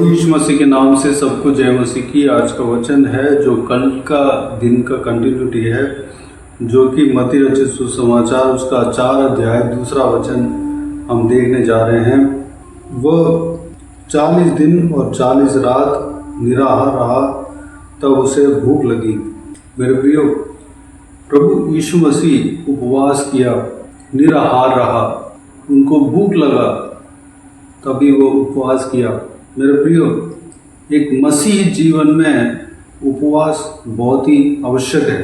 प्रभु यीशु मसीह के नाम से सबको जय मसीह की। आज का वचन है जो कल का दिन का कंटिन्यूटी है, जो कि मत्ती रचित सुसमाचार उसका 4 अध्याय 2 वचन हम देखने जा रहे हैं। वह 40 दिन और 40 रात निराहार रहा, तब उसे भूख लगी। मेरे प्रियो, प्रभु यीशु मसीह उपवास किया, निराहार रहा, उनको भूख लगा, तभी वो उपवास किया। मेरे प्रियो, एक मसीह जीवन में उपवास बहुत ही आवश्यक है।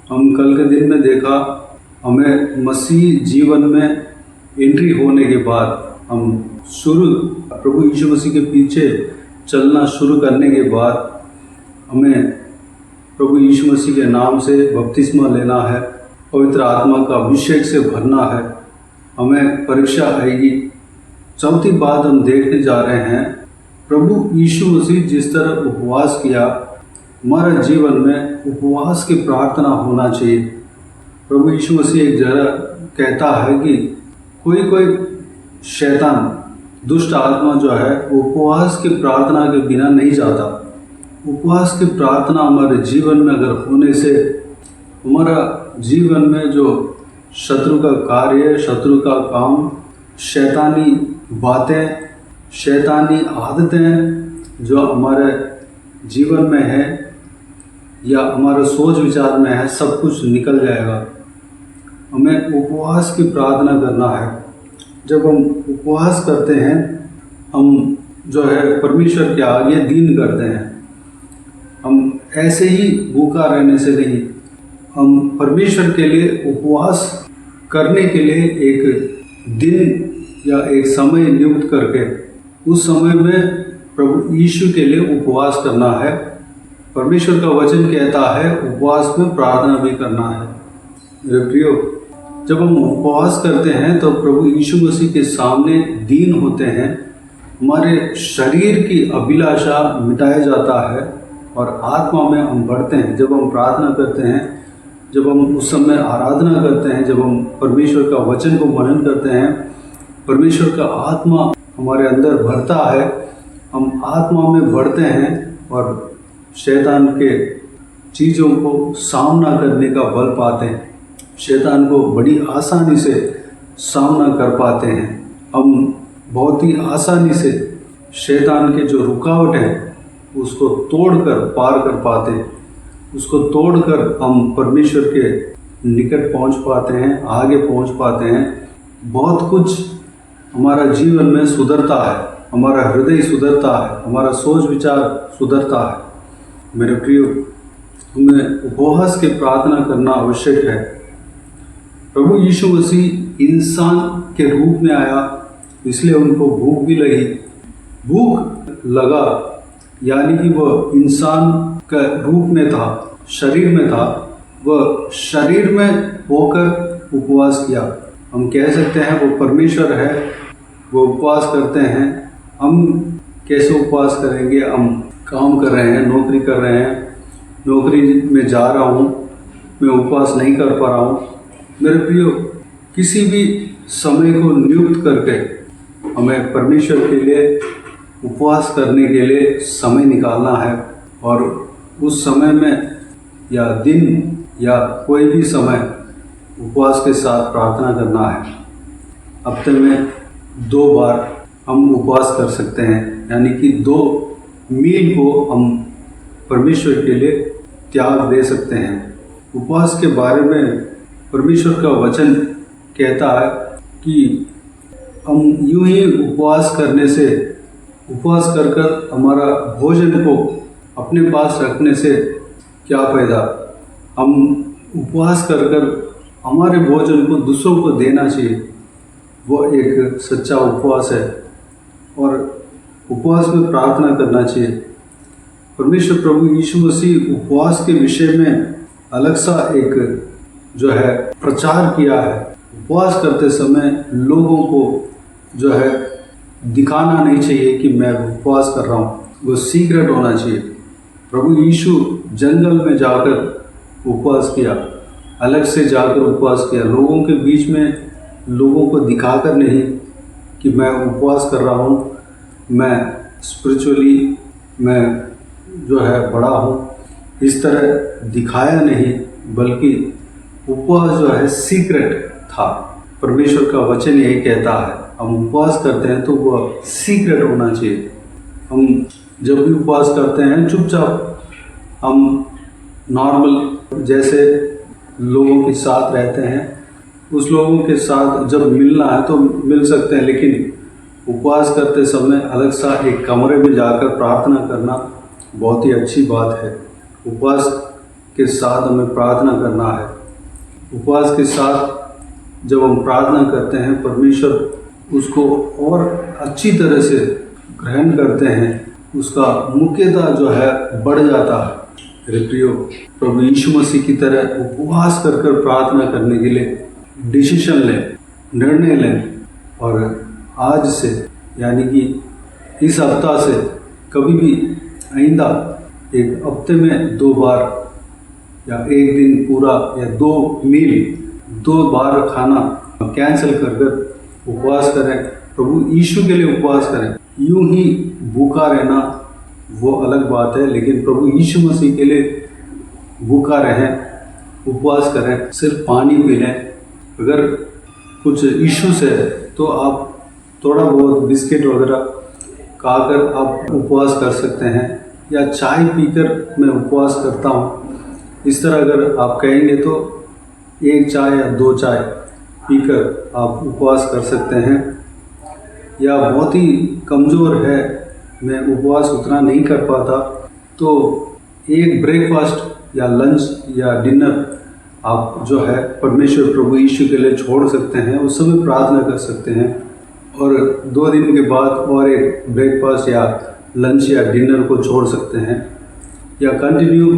हम कल के दिन में देखा, हमें मसीह जीवन में एंट्री होने के बाद हम प्रभु यीशु मसीह के पीछे चलना शुरू करने के बाद हमें प्रभु यीशु मसीह के नाम से बपतिस्मा लेना है, पवित्र आत्मा का अभिषेक से भरना है, हमें परीक्षा आएगी। चौथी बात हम देखने जा रहे हैं, प्रभु यीशु मसीह जिस तरह उपवास किया, हमारे जीवन में उपवास की प्रार्थना होना चाहिए। प्रभु यीशु मसीह एक जगह कहता है कि कोई शैतान, दुष्ट आत्मा जो है, उपवास की प्रार्थना के बिना नहीं जाता। उपवास की प्रार्थना हमारे जीवन में अगर होने से हमारा जीवन में जो शत्रु का कार्य, शत्रु का काम, शैतानी बातें, शैतानी आदतें जो हमारे जीवन में है या हमारे सोच विचार में है, सब कुछ निकल जाएगा। हमें उपवास की प्रार्थना करना है। जब हम उपवास करते हैं, हम जो है परमेश्वर के आगे दीन करते हैं। हम ऐसे ही भूखा रहने से नहीं, हम परमेश्वर के लिए उपवास करने के लिए एक दिन या एक समय नियुक्त करके उस समय में प्रभु यीशु के लिए उपवास करना है। परमेश्वर का वचन कहता है उपवास में प्रार्थना भी करना है। मेरे प्रियो, जब हम उपवास करते हैं तो प्रभु यीशु मसीह के सामने दीन होते हैं, हमारे शरीर की अभिलाषा मिटाया जाता है और आत्मा में हम बढ़ते हैं। जब हम प्रार्थना करते हैं, जब हम उस समय आराधना करते हैं, जब हम परमेश्वर का वचन को मनन करते हैं, परमेश्वर का आत्मा हमारे अंदर भरता है, हम आत्मा में बढ़ते हैं और शैतान के चीज़ों को सामना करने का बल पाते हैं, शैतान को बड़ी आसानी से सामना कर पाते हैं। हम बहुत ही आसानी से शैतान के जो रुकावट है उसको तोड़कर पार कर पाते हैं, उसको तोड़कर हम परमेश्वर के निकट पहुंच पाते हैं, आगे पहुंच पाते हैं। बहुत कुछ हमारा जीवन में सुधरता है, हमारा हृदय सुधरता है, हमारा सोच विचार सुधरता है। मेरे प्रियो, हमें उपवास की प्रार्थना करना आवश्यक है। प्रभु यीशु मसीह इंसान के रूप में आया, इसलिए उनको भूख भी लगी। भूख लगा यानी कि वह इंसान के रूप में था, शरीर में था, वह शरीर में होकर उपवास किया। हम कह सकते हैं वो परमेश्वर है, वो उपवास करते हैं। हम कैसे उपवास करेंगे? हम काम कर रहे हैं, नौकरी कर रहे हैं, नौकरी में जा रहा हूँ, मैं उपवास नहीं कर पा रहा हूँ। मेरे प्रियो, किसी भी समय को नियुक्त करके हमें परमेश्वर के लिए उपवास करने के लिए समय निकालना है और उस समय में या दिन या कोई भी समय उपवास के साथ प्रार्थना करना है। हफ्ते में 2 बार हम उपवास कर सकते हैं, यानी कि 2 मील को हम परमेश्वर के लिए त्याग दे सकते हैं। उपवास के बारे में परमेश्वर का वचन कहता है कि हम यूं ही उपवास करने से, उपवास कर हमारा भोजन को अपने पास रखने से क्या फायदा? हम उपवास कर हमारे भोजन को दूसरों को देना चाहिए। वो एक सच्चा उपवास है और उपवास में प्रार्थना करना चाहिए। परमेश्वर प्रभु यीशु मसीह उपवास के विषय में अलग सा एक जो है प्रचार किया है। उपवास करते समय लोगों को जो है दिखाना नहीं चाहिए कि मैं उपवास कर रहा हूँ, वो सीक्रेट होना चाहिए। प्रभु यीशु जंगल में जाकर उपवास किया, अलग से जाकर उपवास किया, लोगों के बीच में लोगों को दिखाकर नहीं कि मैं उपवास कर रहा हूँ, मैं स्पिरिचुअली मैं जो है बड़ा हूँ, इस तरह दिखाया नहीं, बल्कि उपवास जो है सीक्रेट था। परमेश्वर का वचन यही कहता है, हम उपवास करते हैं तो वह सीक्रेट होना चाहिए। हम जब भी उपवास करते हैं चुपचाप हम नॉर्मल जैसे लोगों के साथ रहते हैं, उस लोगों के साथ जब मिलना है तो मिल सकते हैं, लेकिन उपवास करते समय अलग सा एक कमरे में जाकर प्रार्थना करना बहुत ही अच्छी बात है। उपवास के साथ हमें प्रार्थना करना है। उपवास के साथ जब हम प्रार्थना करते हैं, परमेश्वर उसको और अच्छी तरह से ग्रहण करते हैं, उसका मुख्यता जो है बढ़ जाता है। मेरे प्रियो, प्रभु यीशु मसीह की तरह उपवास कर कर प्रार्थना करने के लिए डिसीजन लें, निर्णय लें, और आज से यानी कि इस हफ्ता से कभी भी आइंदा एक हफ्ते में 2 बार या एक दिन पूरा या 2 मील 2 बार खाना कैंसिल कर कर उपवास करें, प्रभु यीशु के लिए उपवास करें। यूं ही भूखा रहना वो अलग बात है, लेकिन प्रभु यीशु मसीह के लिए भूखा रहें, उपवास करें, सिर्फ पानी पी लें। अगर कुछ इश्यूज है तो आप थोड़ा बहुत बिस्किट वगैरह खाकर आप उपवास कर सकते हैं, या चाय पीकर मैं उपवास करता हूँ, इस तरह अगर आप कहेंगे तो 1 चाय या 2 चाय पीकर आप उपवास कर सकते हैं। या बहुत ही कमज़ोर है, मैं उपवास उतना नहीं कर पाता, तो एक ब्रेकफास्ट या लंच या डिनर आप जो है परमेश्वर प्रभु यीशु के लिए छोड़ सकते हैं, उस समय प्रार्थना कर सकते हैं। और 2 दिन के बाद और एक ब्रेकफास्ट या लंच या डिनर को छोड़ सकते हैं, या कंटिन्यू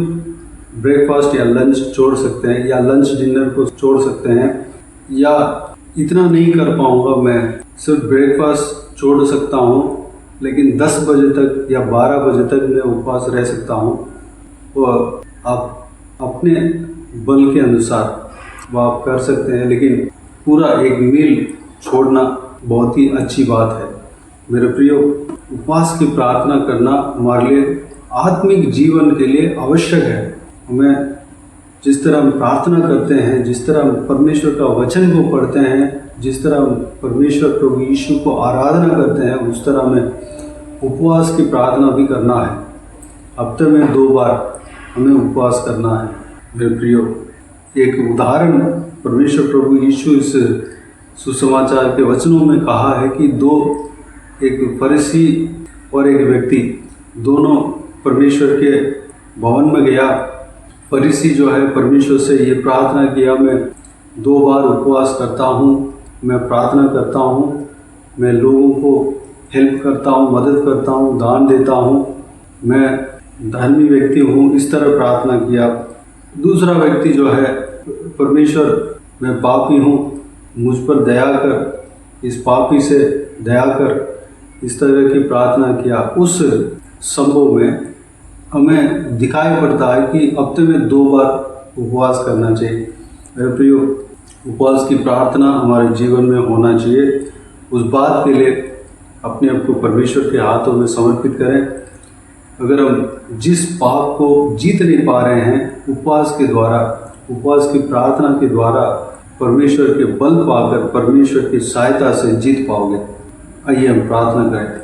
ब्रेकफास्ट या लंच छोड़ सकते हैं, या लंच डिनर को छोड़ सकते हैं। या इतना नहीं कर पाऊँगा, मैं सिर्फ ब्रेकफास्ट छोड़ सकता हूँ, लेकिन 10 बजे तक या 12 बजे तक मैं उपवास रह सकता हूँ। और आप अपने बल के अनुसार वो आप कर सकते हैं, लेकिन पूरा एक मील छोड़ना बहुत ही अच्छी बात है। मेरे प्रियो, उपवास की प्रार्थना करना हमारे लिए आत्मिक जीवन के लिए आवश्यक है। हमें जिस तरह हम प्रार्थना करते हैं, जिस तरह हम परमेश्वर का वचन को पढ़ते हैं, जिस तरह हम परमेश्वर प्रभु यीशु को आराधना करते हैं, उस तरह हमें उपवास की प्रार्थना भी करना है। हफ्ते में 2 बार हमें उपवास करना है। मेरे प्रियो, एक उदाहरण परमेश्वर प्रभु यीशु इस सुसमाचार के वचनों में कहा है कि एक फरीसी और एक व्यक्ति दोनों परमेश्वर के भवन में गया। फरीसी जो है परमेश्वर से ये प्रार्थना किया, मैं 2 बार उपवास करता हूँ, मैं प्रार्थना करता हूँ, मैं लोगों को हेल्प करता हूँ, मदद करता हूँ, दान देता हूँ, मैं धर्मी व्यक्ति हूँ, इस तरह प्रार्थना किया। दूसरा व्यक्ति जो है, परमेश्वर मैं पापी हूँ, मुझ पर दया कर, इस पापी से दया कर, इस तरह की प्रार्थना किया। उस संभव में हमें दिखाई पड़ता है कि हफ्ते में 2 बार उपवास करना चाहिए। मेरे प्रियो, उपवास की प्रार्थना हमारे जीवन में होना चाहिए। उस बात के लिए अपने आप को परमेश्वर के हाथों में समर्पित करें। अगर हम जिस पाप को जीत नहीं पा रहे हैं, उपवास के द्वारा, उपवास की प्रार्थना के द्वारा परमेश्वर के बल पाकर, परमेश्वर की सहायता से जीत पाओगे। आइए हम प्रार्थना करें।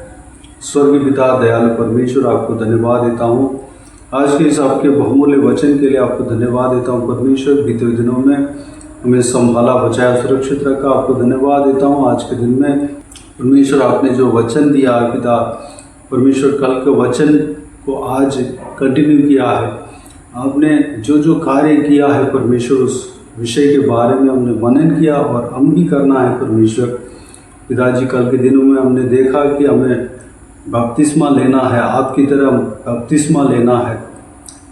स्वर्गीय पिता, दयालु परमेश्वर, आपको धन्यवाद देता हूँ आज के इस आपके बहुमूल्य वचन के लिए। आपको धन्यवाद देता हूँ परमेश्वर, बीते हुए दिनों में हमें संभाला, बचाया, सुरक्षित रखा। आपको धन्यवाद देता हूँ आज के दिन में परमेश्वर, आपने जो वचन दिया है पिता परमेश्वर, कल के वचन को आज कंटिन्यू किया है। आपने जो जो कार्य किया है परमेश्वर, उस विषय के बारे में हमने मनन किया और हम भी करना है परमेश्वर। पिताजी, कल के दिनों में हमने देखा कि हमें बपतिस्मा लेना है, आपकी तरह बपतिस्मा लेना है।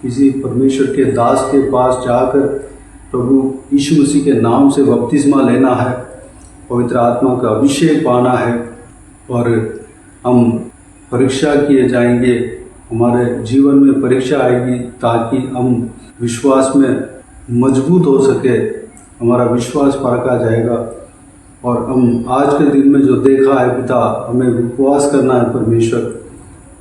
किसी परमेश्वर के दास के पास जाकर प्रभु यीशु मसीह के नाम से बपतिस्मा लेना है, पवित्र आत्मा का अभिषेक पाना है, और हम परीक्षा किए जाएंगे। हमारे जीवन में परीक्षा आएगी ताकि हम विश्वास में मजबूत हो सके, हमारा विश्वास परखा जाएगा। और हम आज के दिन में जो देखा है पिता, हमें उपवास करना है परमेश्वर,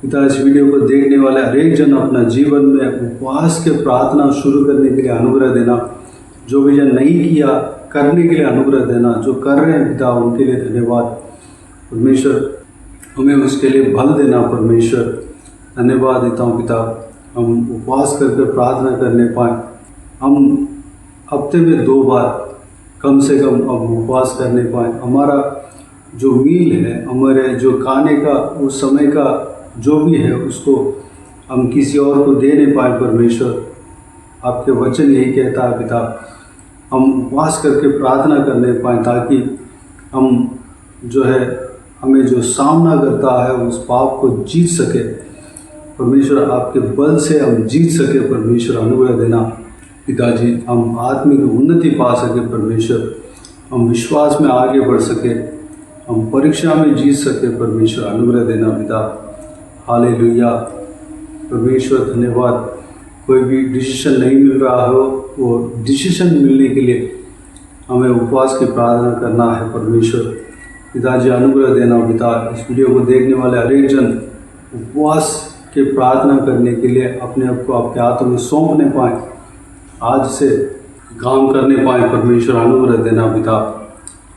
पिता इस वीडियो को देखने वाले हर एक जन अपना जीवन में उपवास के प्रार्थना शुरू करने के लिए अनुग्रह देना। जो भी जन नहीं किया करने के लिए अनुग्रह देना, जो कर रहे हैं पिता उनके लिए धन्यवाद। परमेश्वर हमें उसके लिए बल देना। परमेश्वर धन्यवाद देता हूँ पिता, हम उपवास करके प्रार्थना करने पाएँ। हम हफ्ते में 2 बार कम से कम अब उपवास करने पाएँ। हमारा जो मील है, हमारे जो खाने का उस समय का जो भी है उसको हम किसी और को दे नहीं पाए। परमेश्वर आपके वचन यही कहता है पिता, हम उपवास करके प्रार्थना करने पाएँ ताकि हम जो है हमें जो सामना करता है उस पाप को जीत सके। परमेश्वर आपके बल से हम जीत सके। परमेश्वर अनुग्रह देना पिताजी, हम आत्मिक उन्नति पा सके। परमेश्वर हम विश्वास में आगे बढ़ सके, हम परीक्षा में जीत सके। परमेश्वर अनुग्रह देना पिता। हालेलुया। परमेश्वर धन्यवाद। कोई भी डिसीजन नहीं मिल रहा हो, वो डिसीजन मिलने के लिए हमें उपवास की प्रार्थना करना है। परमेश्वर पिताजी अनुग्रह देना पिता। इस वीडियो को देखने वाले हर एक जन उपवास के प्रार्थना करने के लिए अपने आप को आपके हाथों में सौंपने पाएँ, आज से काम करने पाएँ। परमेश्वर अनुग्रह देना पिता।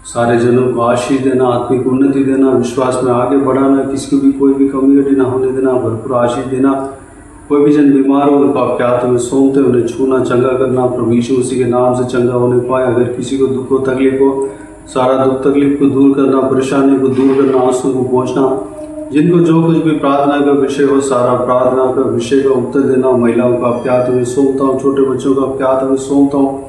सारे जनों को आशीष देना, आत्मिक उन्नति देना, विश्वास में आगे बढ़ाना, किसी को भी कोई भी कमी ना होने देना, भरपूर आशीष देना। कोई भी जन बीमार हो उनको आपके हाथों में सौंपते, उन्हें छूना, चंगा करना, प्रभु यीशु मसीह के नाम से चंगा होने पाए। अगर किसी को दुख हो, तकलीफ हो, सारा दुख तकलीफ को दूर करना, परेशानी को दूर करना, आंसू को पहुँचना। जिनको जो कुछ भी प्रार्थना का विषय हो, सारा प्रार्थना का विषय का उत्तर देना। महिलाओं को आपके हाथों में सौंपता हूँ, छोटे बच्चों को आपके हाथों में सौंपता हूँ,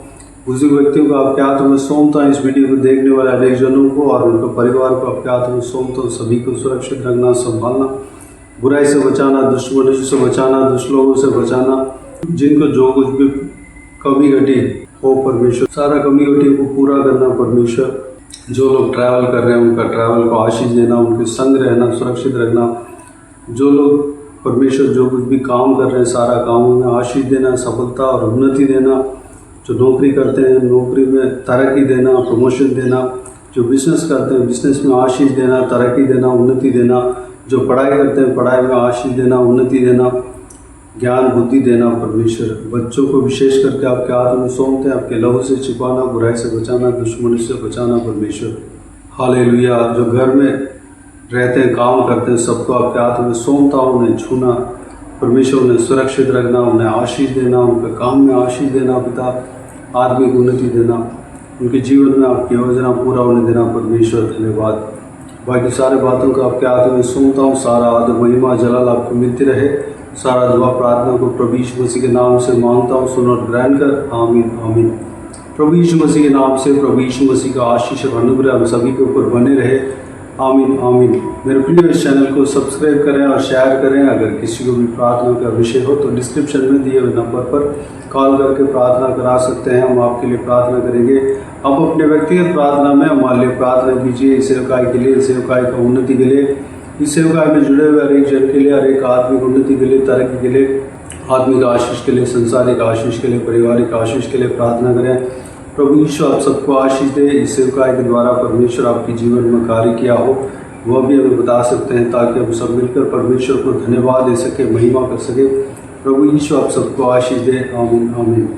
बुजुर्ग व्यक्तियों को आपके हाथों में सौंपता हूँ। इस वीडियो को देखने वाले अनेक जनों को और उनके परिवार को आपके हाथों में सौंपता हूँ। सभी को सुरक्षित रखना, संभालना, बुराई से बचाना, दुष्ट मनुष्य से बचाना, दुष्ट लोगों से बचाना। जिनको जो कुछ भी कमी घटी हो परमेश्वर, सारा कमी घटी को पूरा करना। परमेश्वर जो लोग ट्रैवल कर रहे हैं उनका ट्रैवल को आशीष देना, उनके संग रहना, सुरक्षित रखना। जो लोग परमेश्वर जो कुछ भी काम कर रहे हैं सारा कामों में आशीष देना, सफलता और उन्नति देना। जो नौकरी करते हैं नौकरी में तरक्की देना, प्रमोशन देना। जो बिजनेस करते हैं बिजनेस में आशीष देना, तरक्की देना, उन्नति देना। जो पढ़ाई करते हैं पढ़ाई में आशीष देना, उन्नति देना, ज्ञान बुद्धि देना। परमेश्वर बच्चों को विशेष करके आपके हाथों में सौंपते हैं, आपके लहू से छिपाना, बुराई से बचाना, दुश्मनी से बचाना। परमेश्वर हालेलुया। जो घर में रहते हैं काम करते हैं सबको आपके हाथों में सौंपता हूँ, उन्हें छूना। परमेश्वर उन्हें सुरक्षित रखना, उन्हें आशीष देना, उनके काम में आशीष देना पिता, आत्मिक उन्नति देना, उनके जीवन में आपकी योजना पूरा होने देना। परमेश्वर धन्यवाद। बाकी सारे बातों को आपके हाथों में सौंपता हूँ। सारा आदर महिमा जलाल आपको मिलती रहे। सारा दुआ प्रार्थना को प्रभु यीशु मसीह के नाम से मांगता हूँ, सुन और ग्रहण कर। आमीन आमीन। प्रभु यीशु मसीह के नाम से प्रभु यीशु मसीह का आशीष और अनुग्रह हम सभी के ऊपर बने रहे। आमीन आमीन। मेरे प्रिय इस चैनल को सब्सक्राइब करें और शेयर करें। अगर किसी को भी प्रार्थना का विषय हो तो डिस्क्रिप्शन में दिए हुए नंबर पर कॉल करके प्रार्थना करा सकते हैं, हम आपके लिए प्रार्थना करेंगे। आप अपने व्यक्तिगत प्रार्थना में हमारे लिए प्रार्थना कीजिए, इस सेवकाई के लिए, इस सेवकाई का उन्नति के लिए, इस सेवकाई में जुड़े हुए हर एक जन के लिए, हर एक आत्मिक उन्नति के लिए, तरक्की के लिए, आत्मिक आशीष के लिए, संसारिक आशीष के लिए, पारिवारिक आशीष के लिए प्रार्थना करें। प्रभु यीशु आप सबको आशीष दे। इस सेवकाई के द्वारा परमेश्वर आपके जीवन में कार्य किया हो वह भी हमें बता सकते हैं, ताकि हम सब मिलकर परमेश्वर को धन्यवाद दे सके, महिमा कर सके। प्रभु यीशु आप सबको आशीष दे। आमीन आमीन।